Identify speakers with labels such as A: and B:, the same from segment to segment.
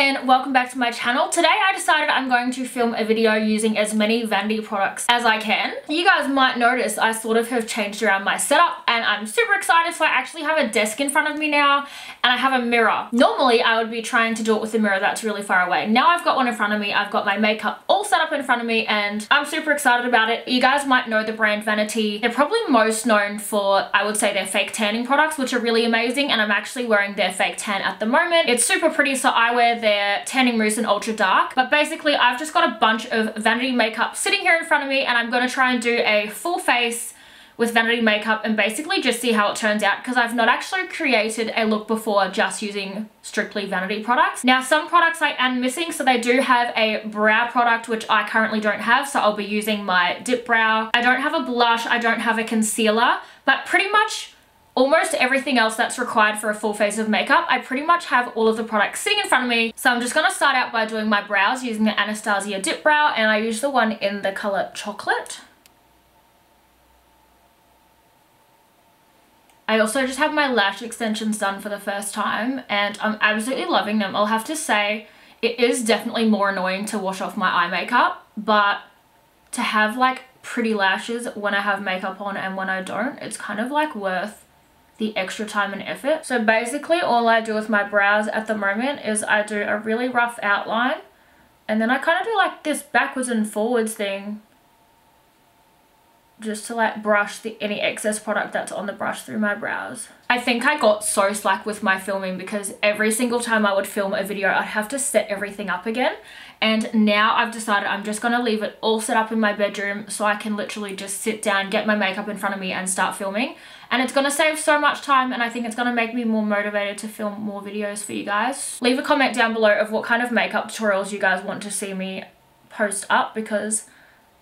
A: and welcome back to my channel. Today I decided I'm going to film a video using as many Vanity products as I can. You guys might notice I sort of have changed around my setup and I'm super excited. So I actually have a desk in front of me now and I have a mirror. Normally I would be trying to do it with a mirror that's really far away. Now I've got one in front of me. I've got my makeup all set up in front of me and I'm super excited about it. You guys might know the brand Vani-T. They're probably most known for, I would say, their fake tanning products, which are really amazing, and I'm actually wearing their fake tan at the moment. It's super pretty, so I wear their tanning mousse in ultra dark. But basically I've just got a bunch of Vanity makeup sitting here in front of me and I'm going to try and do a full face with Vanity makeup and basically just see how it turns out, because I've not actually created a look before just using strictly Vanity products. Now some products I am missing, so they do have a brow product which I currently don't have, so I'll be using my dip brow. I don't have a blush, I don't have a concealer, but pretty much almost everything else that's required for a full face of makeup, I pretty much have all of the products sitting in front of me. So I'm just going to start out by doing my brows using the Anastasia dip brow, and I use the one in the color Chocolate. I also just have my lash extensions done for the first time and I'm absolutely loving them. I'll have to say it is definitely more annoying to wash off my eye makeup, but to have like pretty lashes when I have makeup on and when I don't, it's kind of like worth the extra time and effort. So basically all I do with my brows at the moment is I do a really rough outline and then I kind of do like this backwards and forwards thing just to like brush any excess product that's on the brush through my brows. I think I got so slack with my filming because every single time I would film a video I'd have to set everything up again, and now I've decided I'm just going to leave it all set up in my bedroom so I can literally just sit down, get my makeup in front of me and start filming, and it's going to save so much time and I think it's going to make me more motivated to film more videos for you guys. Leave a comment down below of what kind of makeup tutorials you guys want to see me post up, because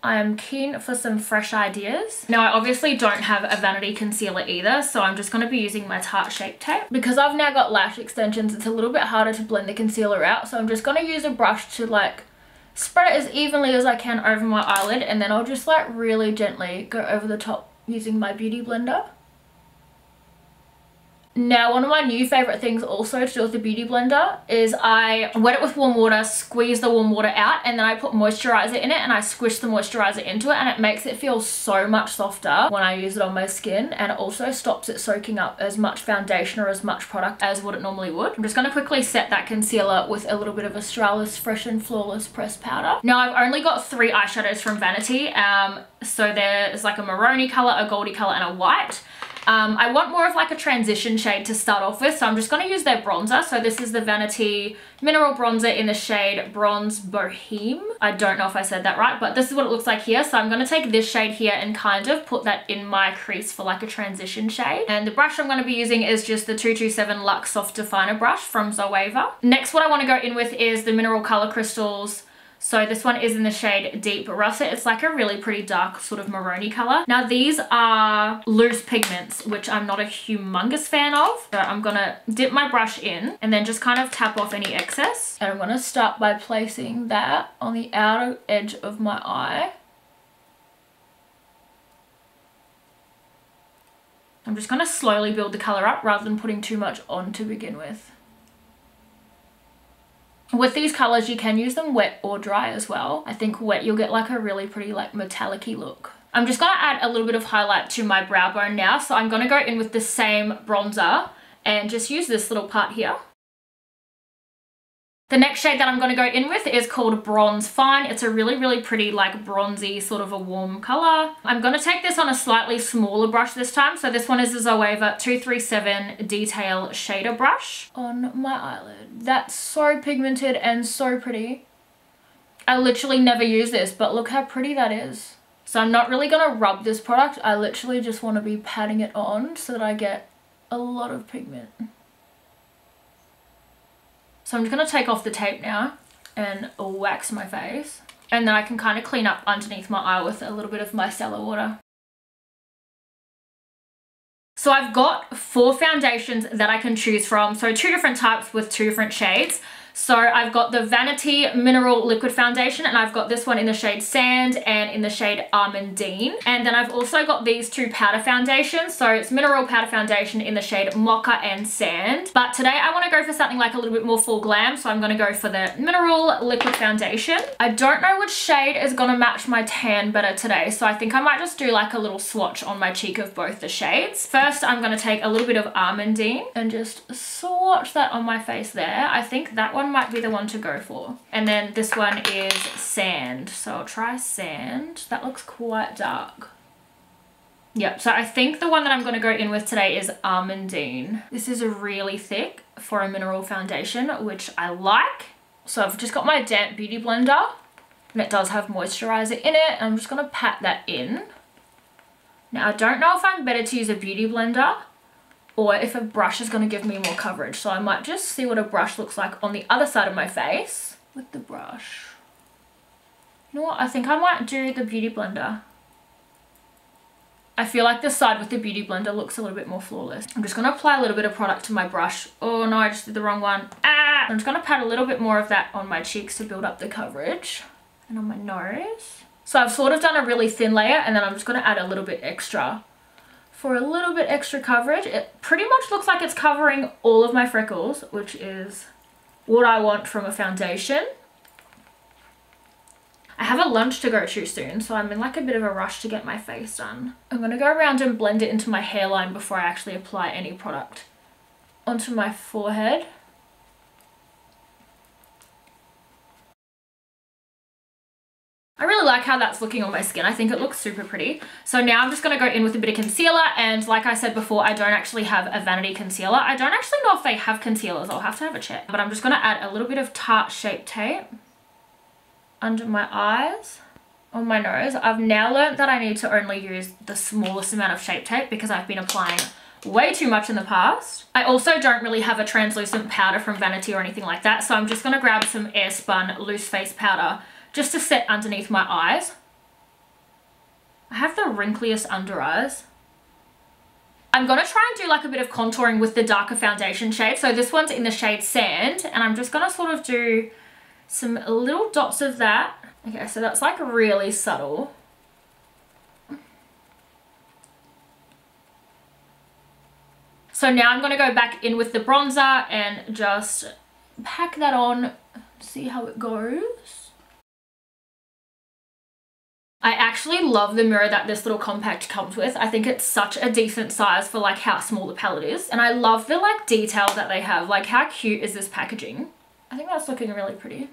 A: I am keen for some fresh ideas. Now I obviously don't have a Vanity concealer either, so I'm just going to be using my Tarte Shape Tape. Because I've now got lash extensions, it's a little bit harder to blend the concealer out, so I'm just going to use a brush to like spread it as evenly as I can over my eyelid, and then I'll just like really gently go over the top using my beauty blender. Now one of my new favourite things also to do with the beauty blender is I wet it with warm water, squeeze the warm water out, and then I put moisturiser in it and I squish the moisturiser into it, and it makes it feel so much softer when I use it on my skin, and it also stops it soaking up as much foundation or as much product as what it normally would. I'm just going to quickly set that concealer with a little bit of Australis Fresh and Flawless pressed powder. Now I've only got 3 eyeshadows from Vani-T, so there's like a maroony colour, a goldy colour and a white. I want more of like a transition shade to start off with, so I'm just going to use their bronzer. So this is the Vani-T Mineral Bronzer in the shade Bronze Boheme. I don't know if I said that right, but this is what it looks like here. So I'm going to take this shade here and kind of put that in my crease for like a transition shade. And the brush I'm going to be using is just the 227 Luxe Soft Definer brush from Zoeva. Next, what I want to go in with is the Mineral Color Crystals. So this one is in the shade Deep Russet. It's like a really pretty dark sort of maroony color. Now these are loose pigments, which I'm not a humongous fan of. So I'm gonna dip my brush in and then just kind of tap off any excess. And I'm gonna start by placing that on the outer edge of my eye. I'm just gonna slowly build the color up rather than putting too much on to begin with. With these colors you can use them wet or dry as well. I think wet you'll get like a really pretty like metallic-y look. I'm just going to add a little bit of highlight to my brow bone now, so I'm going to go in with the same bronzer and just use this little part here. The next shade that I'm going to go in with is called Bronze Fine. It's a really pretty like bronzy sort of a warm color. I'm going to take this on a slightly smaller brush this time. So this one is the Zoeva 237 Detail Shader Brush on my eyelid. That's so pigmented and so pretty. I literally never use this, but look how pretty that is. So I'm not really going to rub this product. I literally just want to be patting it on so that I get a lot of pigment. So I'm just going to take off the tape now and wax my face. And then I can kind of clean up underneath my eye with a little bit of micellar water. So I've got 4 foundations that I can choose from. So 2 different types with 2 different shades. So I've got the Vani-T Mineral Liquid Foundation, and I've got this one in the shade Sand and in the shade Almondine. And then I've also got these two powder foundations. So it's Mineral Powder Foundation in the shade Mocha and Sand. But today I want to go for something like a little bit more full glam. So I'm going to go for the Mineral Liquid Foundation. I don't know which shade is going to match my tan better today. So I think I might just do like a little swatch on my cheek of both the shades. First, I'm going to take a little bit of Almondine and just swatch that on my face there. I think that one might be the one to go for. And then this one is Sand. So I'll try Sand. That looks quite dark. Yep, so I think the one that I'm going to go in with today is Almondine. This is really thick for a mineral foundation, which I like. So I've just got my damp beauty blender, and it does have moisturizer in it. And I'm just going to pat that in. Now I don't know if I'm better to use a beauty blender or if a brush is going to give me more coverage. So I might just see what a brush looks like on the other side of my face with the brush. You know what? I think I might do the beauty blender. I feel like the side with the beauty blender looks a little bit more flawless. I'm just going to apply a little bit of product to my brush. Oh no, I just did the wrong one. I'm just going to pat a little bit more of that on my cheeks to build up the coverage. And on my nose. So I've sort of done a really thin layer, and then I'm just going to add a little bit extra. For a little bit extra coverage. It pretty much looks like it's covering all of my freckles, which is what I want from a foundation. I have a lunch to go to soon, so I'm in like a bit of a rush to get my face done. I'm going to go around and blend it into my hairline before I actually apply any product onto my forehead. I really like how that's looking on my skin. I think it looks super pretty. So now I'm just going to go in with a bit of concealer, and like I said before, I don't actually have a Vanity concealer. I don't actually know if they have concealers. I'll have to have a check. But I'm just going to add a little bit of Tarte Shape Tape under my eyes, on my nose. I've now learned that I need to only use the smallest amount of Shape Tape because I've been applying way too much in the past. I also don't really have a translucent powder from Vanity or anything like that. So I'm just going to grab some Airspun loose face powder just to set underneath my eyes. I have the wrinkliest under eyes. I'm going to try and do like a bit of contouring with the darker foundation shade. So this one's in the shade Sand, and I'm just going to sort of do some little dots of that. Okay, so that's like really subtle. So now I'm going to go back in with the bronzer and just pack that on, see how it goes. I actually love the mirror that this little compact comes with. I think it's such a decent size for like how small the palette is. And I love the like detail that they have. Like, how cute is this packaging? I think that's looking really pretty.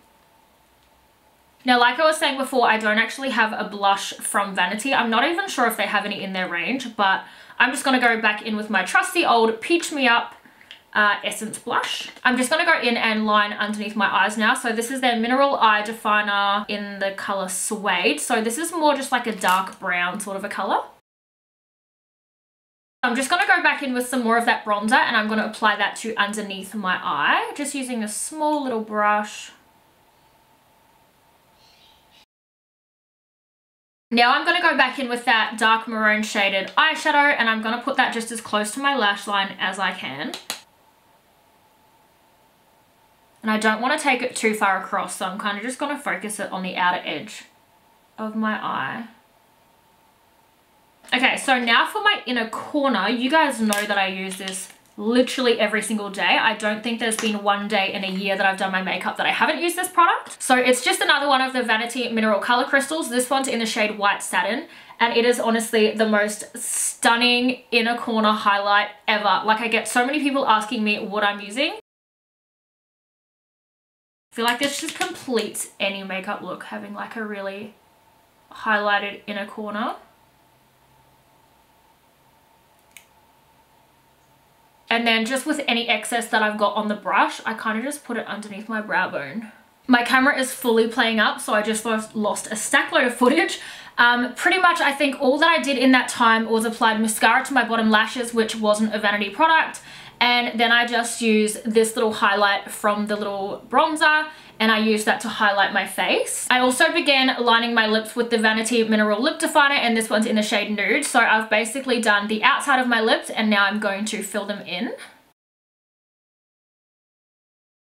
A: Now, like I was saying before, I don't actually have a blush from Vanity. I'm not even sure if they have any in their range, but I'm just going to go back in with my trusty old Peach Me Up Essence blush. I'm just going to go in and line underneath my eyes now. So this is their Mineral Eye Definer in the color Suede. So this is more just like a dark brown sort of a color. I'm just going to go back in with some more of that bronzer, and I'm going to apply that to underneath my eye, just using a small little brush. Now I'm going to go back in with that dark maroon shaded eyeshadow, and I'm going to put that just as close to my lash line as I can. And I don't want to take it too far across, so I'm kind of just going to focus it on the outer edge of my eye. Okay, so now for my inner corner. You guys know that I use this literally every single day. I don't think there's been one day in a year that I've done my makeup that I haven't used this product. So it's just another one of the Vanity Mineral Color Crystals. This one's in the shade White Satin, and it is honestly the most stunning inner corner highlight ever. Like, I get so many people asking me what I'm using. I feel like this just completes any makeup look, having like a really highlighted inner corner. And then just with any excess that I've got on the brush, I kind of just put it underneath my brow bone. My camera is fully playing up, so I just lost a stack load of footage. Pretty much I think all that I did in that time was applied mascara to my bottom lashes, which wasn't a Vanity product. And then I just used this little highlight from the little bronzer, and I used that to highlight my face. I also began lining my lips with the Vanity Mineral Lip Definer, and this one's in the shade Nude. So I've basically done the outside of my lips, and now I'm going to fill them in.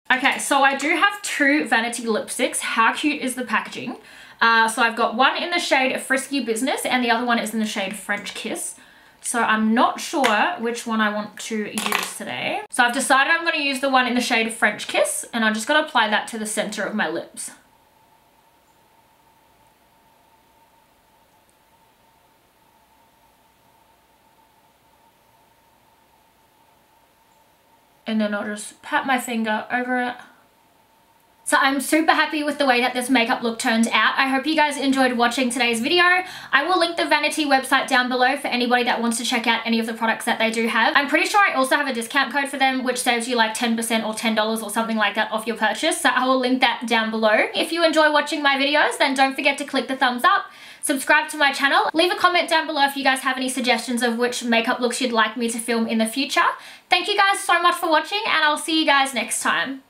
A: Okay, so I do have two Vanity lipsticks. How cute is the packaging? So I've got one in the shade Frisky Business and the other one is in the shade French Kiss. So I'm not sure which one I want to use today. So I've decided I'm going to use the one in the shade French Kiss, and I'm just going to apply that to the center of my lips. And then I'll just pat my finger over it. So I'm super happy with the way that this makeup look turned out. I hope you guys enjoyed watching today's video. I will link the Vani-T website down below for anybody that wants to check out any of the products that they do have. I'm pretty sure I also have a discount code for them which saves you like 10% or $10 or something like that off your purchase. So I will link that down below. If you enjoy watching my videos, then don't forget to click the thumbs up. Subscribe to my channel. Leave a comment down below if you guys have any suggestions of which makeup looks you'd like me to film in the future. Thank you guys so much for watching and I'll see you guys next time.